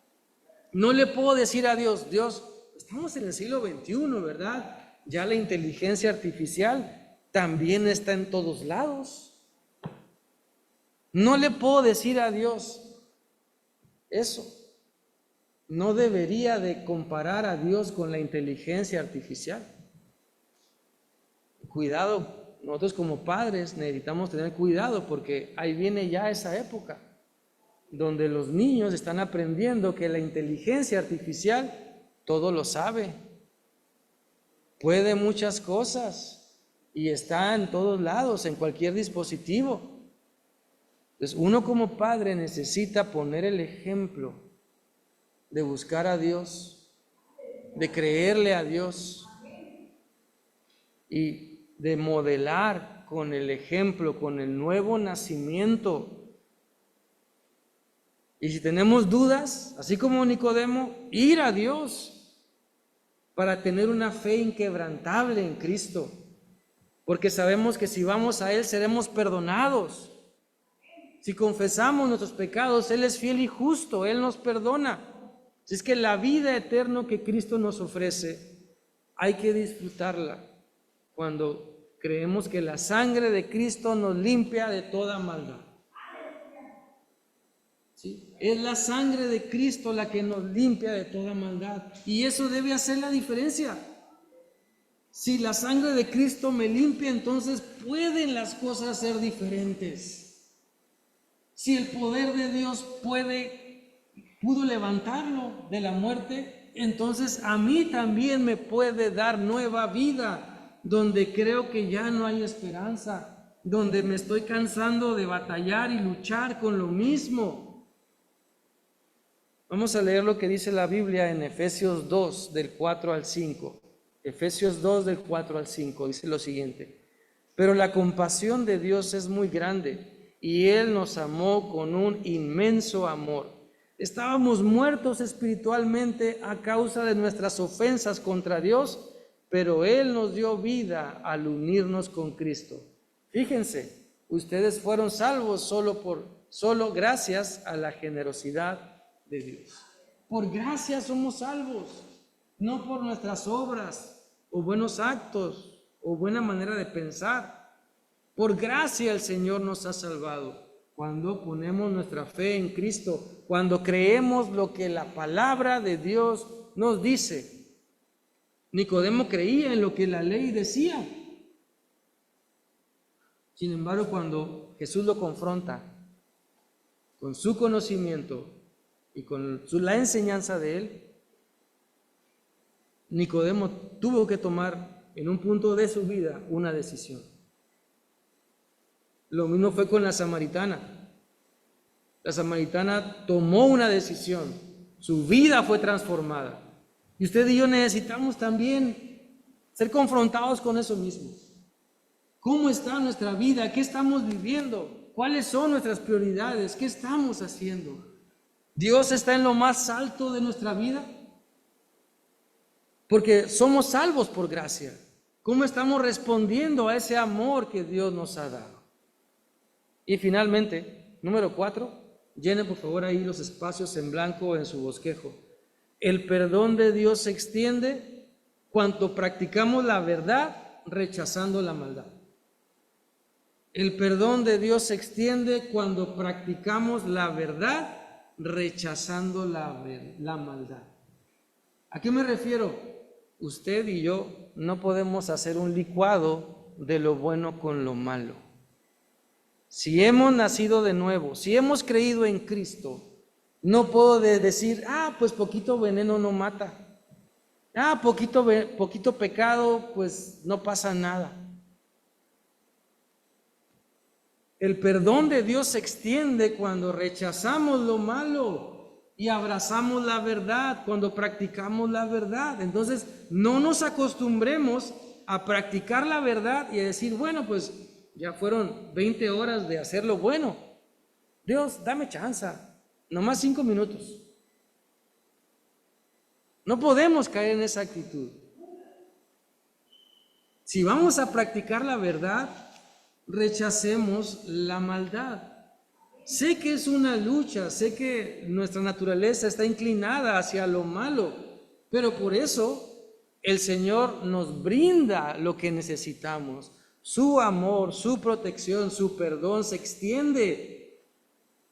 A: No le puedo decir a Dios, estamos en el siglo XXI, ¿verdad? Ya la inteligencia artificial también está en todos lados. No le puedo decir a Dios eso. No debería de comparar a Dios con la inteligencia artificial. Cuidado, nosotros como padres necesitamos tener cuidado porque ahí viene ya esa época donde los niños están aprendiendo que la inteligencia artificial todo lo sabe, puede muchas cosas y está en todos lados, en cualquier dispositivo. Entonces, uno como padre necesita poner el ejemplo de buscar a Dios, de creerle a Dios y de modelar con el ejemplo, con el nuevo nacimiento. Y si tenemos dudas, así como Nicodemo, ir a Dios para tener una fe inquebrantable en Cristo, porque sabemos que si vamos a Él seremos perdonados. Si confesamos nuestros pecados, Él es fiel y justo, Él nos perdona. Si es que la vida eterna que Cristo nos ofrece, hay que disfrutarla cuando creemos que la sangre de Cristo nos limpia de toda maldad. ¿Sí? Es la sangre de Cristo la que nos limpia de toda maldad. Y eso debe hacer la diferencia. Si la sangre de Cristo me limpia, entonces pueden las cosas ser diferentes. Si el poder de Dios pudo levantarlo de la muerte, entonces a mí también me puede dar nueva vida, donde creo que ya no hay esperanza, donde me estoy cansando de batallar y luchar con lo mismo. Vamos a leer lo que dice la Biblia en Efesios 2, del 4 al 5. Efesios 2, del 4 al 5, dice lo siguiente: pero la compasión de Dios es muy grande, y Él nos amó con un inmenso amor. Estábamos muertos espiritualmente a causa de nuestras ofensas contra Dios, pero Él nos dio vida al unirnos con Cristo. Fíjense, ustedes fueron salvos solo gracias a la generosidad de Dios. Por gracia somos salvos, no por nuestras obras o buenos actos o buena manera de pensar. Por gracia el Señor nos ha salvado. Cuando ponemos nuestra fe en Cristo, cuando creemos lo que la palabra de Dios nos dice. Nicodemo creía en lo que la ley decía. Sin embargo, cuando Jesús lo confronta con su conocimiento y con la enseñanza de Él, Nicodemo tuvo que tomar en un punto de su vida una decisión. Lo mismo fue con la samaritana. La samaritana tomó una decisión, su vida fue transformada. Y usted y yo necesitamos también ser confrontados con eso mismo. ¿Cómo está nuestra vida? ¿Qué estamos viviendo? ¿Cuáles son nuestras prioridades? ¿Qué estamos haciendo? ¿Dios está en lo más alto de nuestra vida? Porque somos salvos por gracia. ¿Cómo estamos respondiendo a ese amor que Dios nos ha dado? Y finalmente, número 4, llene por favor ahí los espacios en blanco en su bosquejo. El perdón de Dios se extiende cuando practicamos la verdad rechazando la maldad. El perdón de Dios se extiende cuando practicamos la verdad rechazando la maldad. ¿A qué me refiero? Usted y yo no podemos hacer un licuado de lo bueno con lo malo. Si hemos nacido de nuevo, si hemos creído en Cristo, no puedo decir, pues poquito veneno no mata. Poquito pecado, pues no pasa nada. El perdón de Dios se extiende cuando rechazamos lo malo y abrazamos la verdad, cuando practicamos la verdad. Entonces, no nos acostumbremos a practicar la verdad y a decir, bueno, pues ya fueron 20 horas de hacer lo bueno. Dios, dame chance, nomás 5 minutos. No podemos caer en esa actitud. Si vamos a practicar la verdad, rechacemos la maldad. Sé que es una lucha, sé que nuestra naturaleza está inclinada hacia lo malo, pero por eso el Señor nos brinda lo que necesitamos. Su amor, su protección, su perdón se extiende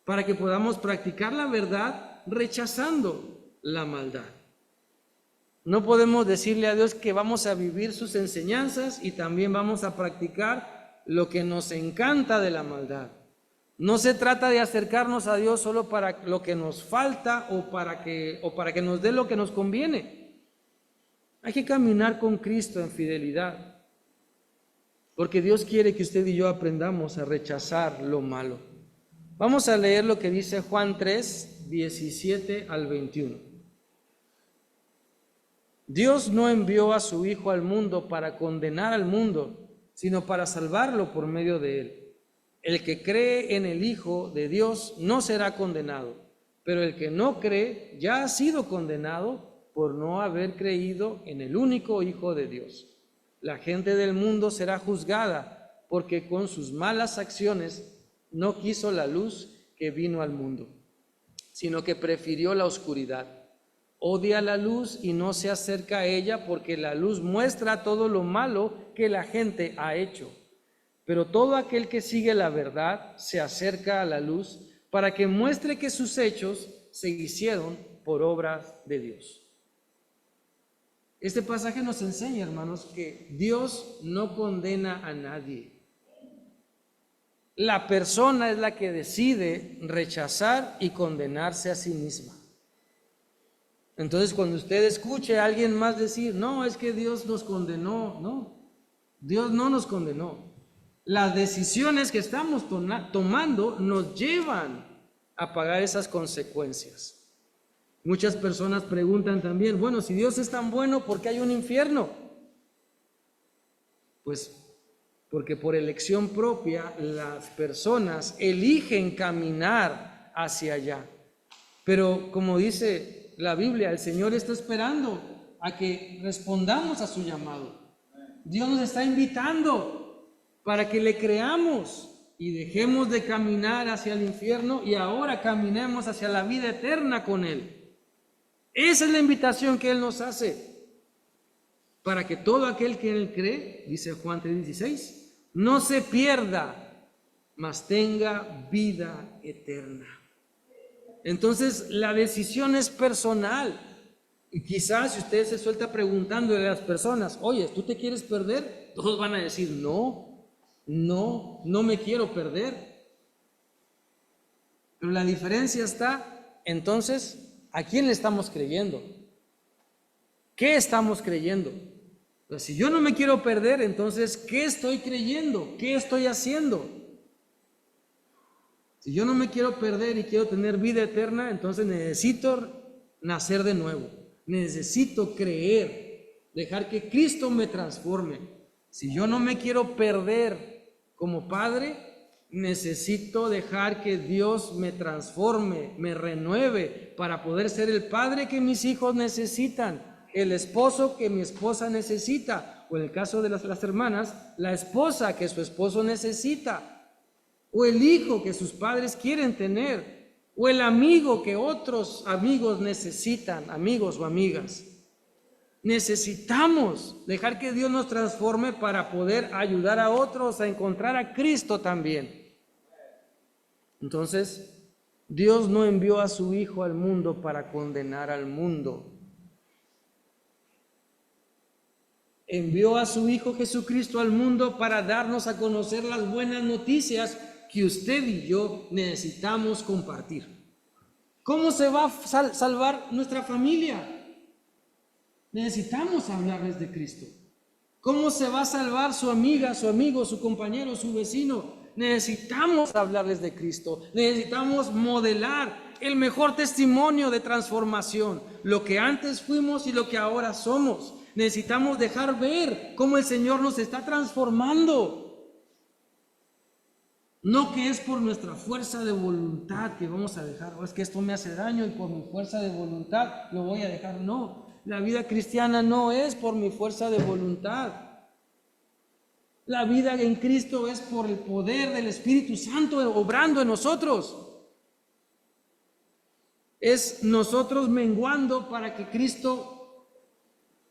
A: para que podamos practicar la verdad rechazando la maldad. No podemos decirle a Dios que vamos a vivir sus enseñanzas y también vamos a practicar lo que nos encanta de la maldad. No se trata de acercarnos a Dios solo para lo que nos falta o para que nos dé lo que nos conviene. Hay que caminar con Cristo en fidelidad, porque Dios quiere que usted y yo aprendamos a rechazar lo malo. Vamos a leer lo que dice Juan 3, 17 al 21. Dios no envió a su Hijo al mundo para condenar al mundo, sino para salvarlo por medio de él. El que cree en el Hijo de Dios no será condenado, pero el que no cree ya ha sido condenado por no haber creído en el único Hijo de Dios. La gente del mundo será juzgada porque con sus malas acciones no quiso la luz que vino al mundo, sino que prefirió la oscuridad. Odia la luz y no se acerca a ella porque la luz muestra todo lo malo que la gente ha hecho. Pero todo aquel que sigue la verdad se acerca a la luz para que muestre que sus hechos se hicieron por obras de Dios. Este pasaje nos enseña, hermanos, que Dios no condena a nadie. La persona es la que decide rechazar y condenarse a sí misma. Entonces, cuando usted escuche a alguien más decir, no, es que Dios nos condenó, no, Dios no nos condenó. Las decisiones que estamos tomando nos llevan a pagar esas consecuencias. Muchas personas preguntan también, bueno, si Dios es tan bueno, ¿por qué hay un infierno? Pues porque por elección propia las personas eligen caminar hacia allá. Pero como dice la Biblia, el Señor está esperando a que respondamos a su llamado. Dios nos está invitando para que le creamos y dejemos de caminar hacia el infierno y ahora caminemos hacia la vida eterna con Él. Esa es la invitación que Él nos hace, para que todo aquel que en Él cree, dice Juan 3:16, no se pierda, mas tenga vida eterna. Entonces la decisión es personal. Y quizás si usted se suelta preguntándole a las personas, oye, ¿tú te quieres perder? Todos van a decir, no me quiero perder. Pero la diferencia está, entonces, ¿a quién le estamos creyendo? ¿Qué estamos creyendo? Pues si yo no me quiero perder, entonces, ¿qué estoy creyendo? ¿Qué estoy haciendo? Si yo no me quiero perder y quiero tener vida eterna, entonces necesito nacer de nuevo. Necesito creer dejar que Cristo me transforme. Si yo no me quiero perder como padre, necesito dejar que Dios me transforme, me renueve para poder ser el padre que mis hijos necesitan, el esposo que mi esposa necesita, o en el caso de las hermanas, la esposa que su esposo necesita, o el hijo que sus padres quieren tener, o el amigo que otros amigos necesitan, amigos o amigas. Necesitamos dejar que Dios nos transforme para poder ayudar a otros a encontrar a Cristo también. Entonces, Dios no envió a su Hijo al mundo para condenar al mundo. Envió a su Hijo Jesucristo al mundo para darnos a conocer las buenas noticias que usted y yo necesitamos compartir. ¿Cómo se va a salvar nuestra familia? Necesitamos hablarles de Cristo. ¿Cómo se va a salvar su amiga, su amigo, su compañero, su vecino? Necesitamos hablarles de Cristo. Necesitamos modelar el mejor testimonio de transformación, lo que antes fuimos y lo que ahora somos. Necesitamos dejar ver cómo el Señor nos está transformando. No que es por nuestra fuerza de voluntad que vamos a dejar, o es que esto me hace daño y por mi fuerza de voluntad lo voy a dejar. No, la vida cristiana no es por mi fuerza de voluntad. La vida en Cristo es por el poder del Espíritu Santo obrando en nosotros. Es nosotros menguando para que Cristo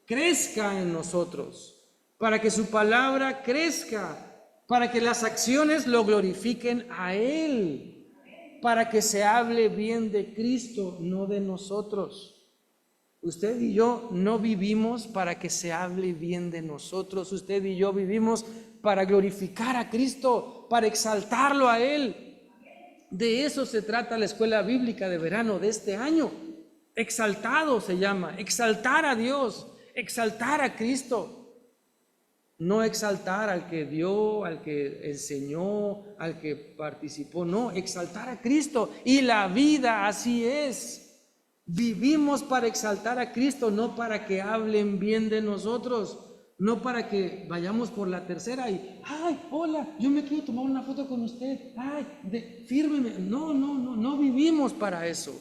A: crezca en nosotros, para que su palabra crezca, para que las acciones lo glorifiquen a Él, para que se hable bien de Cristo, no de nosotros. Usted y yo no vivimos para que se hable bien de nosotros. Usted y yo vivimos para glorificar a Cristo, para exaltarlo a Él. De eso se trata la escuela bíblica de verano de este año. Exaltado se llama, exaltar a Dios, exaltar a Cristo. No exaltar al que dio, al que enseñó, al que participó, no, exaltar a Cristo. Y la vida así es. Vivimos para exaltar a Cristo, no para que hablen bien de nosotros, no para que vayamos por la tercera y, ay, hola, yo me quiero tomar una foto con usted, ay, fírmeme. No vivimos para eso.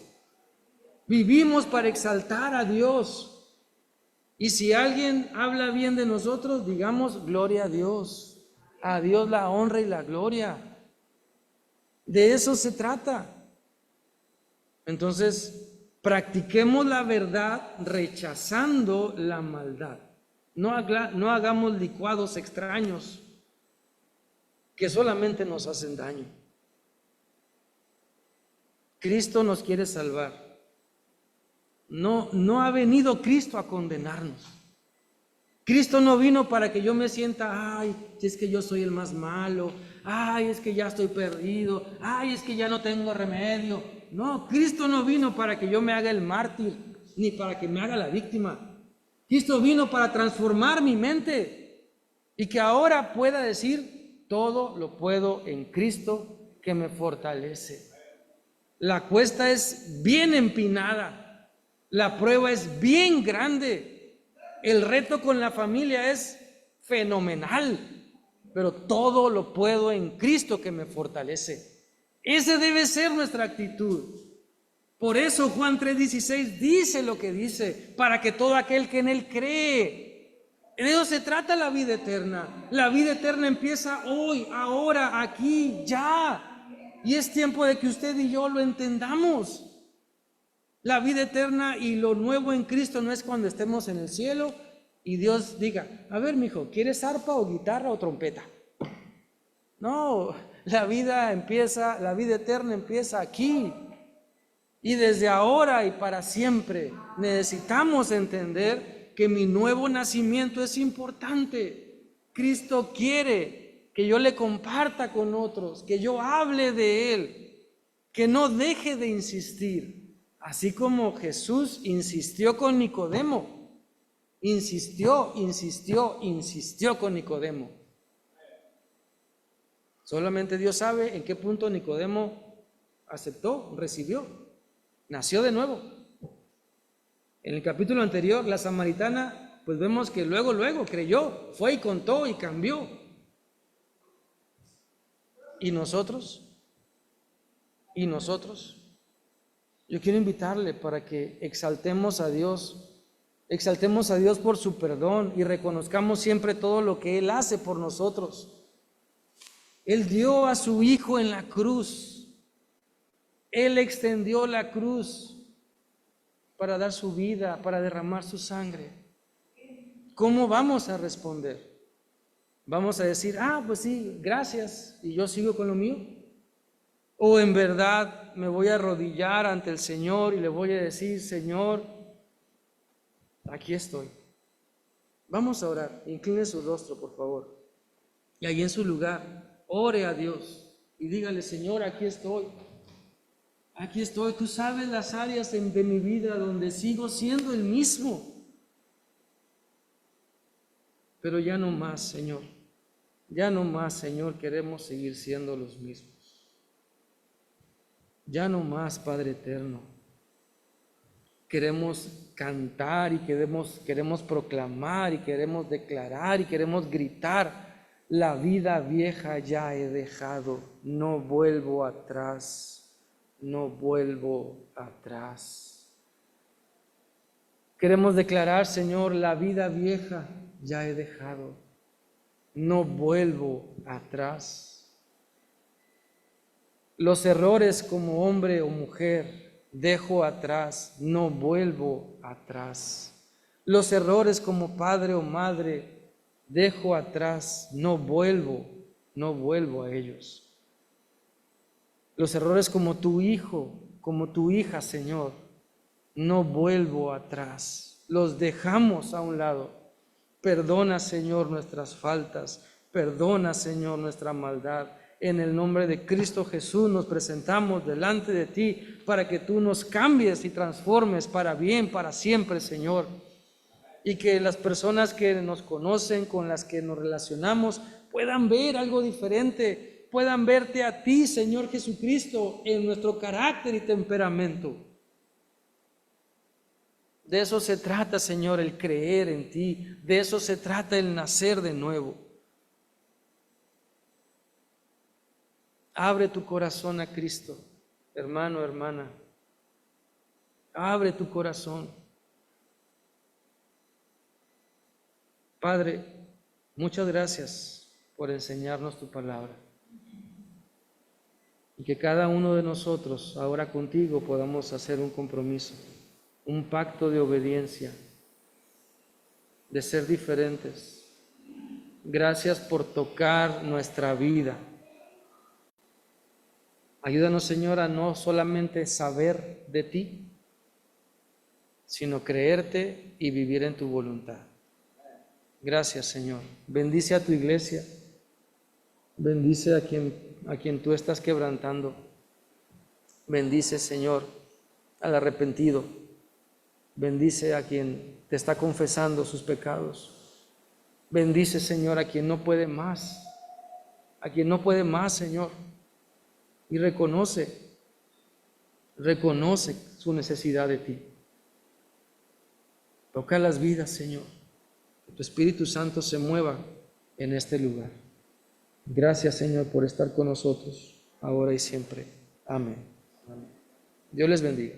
A: Vivimos para exaltar a Dios. Y si alguien habla bien de nosotros, digamos, gloria a Dios la honra y la gloria. De eso se trata. Entonces, practiquemos la verdad rechazando la maldad. No hagamos licuados extraños que solamente nos hacen daño. Cristo nos quiere salvar. No ha venido Cristo a condenarnos. Cristo no vino para que yo me sienta, ay, si es que yo soy el más malo, ay, es que ya estoy perdido, ay, es que ya no tengo remedio. No, Cristo no vino para que yo me haga el mártir, ni para que me haga la víctima. Cristo vino para transformar mi mente y que ahora pueda decir, todo lo puedo en Cristo que me fortalece. La cuesta es bien empinada. La prueba es bien grande. El reto con la familia es fenomenal, pero todo lo puedo en Cristo que me fortalece. Esa debe ser nuestra actitud. Por eso Juan 3:16 dice lo que dice, para que todo aquel que en Él cree. De eso se trata la vida eterna. La vida eterna empieza hoy, ahora, aquí, ya. Y es tiempo de que usted y yo lo entendamos. La vida eterna y lo nuevo en Cristo no es cuando estemos en el cielo y Dios diga, a ver, mijo, ¿quieres arpa o guitarra o trompeta? No, la vida eterna empieza aquí. Y desde ahora y para siempre necesitamos entender que mi nuevo nacimiento es importante. Cristo quiere que yo le comparta con otros, que yo hable de Él, que no deje de insistir. Así como Jesús insistió con Nicodemo, insistió con Nicodemo. Solamente Dios sabe en qué punto Nicodemo aceptó, recibió, nació de nuevo. En el capítulo anterior, la samaritana pues vemos que luego creyó, fue y contó y cambió. ¿Y nosotros? ¿Y nosotros? Yo quiero invitarle para que exaltemos a Dios por su perdón y reconozcamos siempre todo lo que Él hace por nosotros. Él dio a su Hijo en la cruz. Él extendió la cruz para dar su vida, para derramar su sangre. ¿Cómo vamos a responder? ¿Vamos a decir, pues sí, gracias, y yo sigo con lo mío? ¿O en verdad me voy a arrodillar ante el Señor y le voy a decir, Señor, aquí estoy? Vamos a orar. Incline su rostro, por favor. Y ahí en su lugar, ore a Dios y dígale, Señor, aquí estoy. Aquí estoy. Tú sabes las áreas de mi vida donde sigo siendo el mismo. Pero ya no más, Señor. Ya no más, Señor, queremos seguir siendo los mismos. Ya no más, Padre eterno. Queremos cantar y queremos proclamar y queremos declarar y queremos gritar, la vida vieja ya he dejado, no vuelvo atrás, no vuelvo atrás. Queremos declarar, Señor, la vida vieja ya he dejado, no vuelvo atrás. Los errores como hombre o mujer dejo atrás, no vuelvo atrás. Los errores como padre o madre dejo atrás, no vuelvo a ellos. Los errores como tu hijo, como tu hija, Señor, no vuelvo atrás. Los dejamos a un lado. Perdona, Señor, nuestras faltas. Perdona, Señor, nuestra maldad. En el nombre de Cristo Jesús nos presentamos delante de ti para que tú nos cambies y transformes para bien, para siempre, Señor. Y que las personas que nos conocen, con las que nos relacionamos, puedan ver algo diferente, puedan verte a ti, Señor Jesucristo, en nuestro carácter y temperamento. De eso se trata, Señor, el creer en ti. De eso se trata el nacer de nuevo. Abre tu corazón a Cristo, hermano, hermana. Abre tu corazón. Padre, muchas gracias por enseñarnos tu palabra. Y que cada uno de nosotros, ahora contigo, podamos hacer un compromiso, un pacto de obediencia, de ser diferentes. Gracias por tocar nuestra vida. Ayúdanos, Señor, a no solamente saber de ti, sino creerte y vivir en tu voluntad. Gracias, Señor. Bendice a tu iglesia. Bendice a quien tú estás quebrantando. Bendice, Señor, al arrepentido. Bendice a quien te está confesando sus pecados. Bendice, Señor, a quien no puede más. A quien no puede más, Señor. Y reconoce su necesidad de ti. Toca las vidas, Señor. Que tu Espíritu Santo se mueva en este lugar. Gracias, Señor, por estar con nosotros, ahora y siempre. Amén. Amén. Dios les bendiga.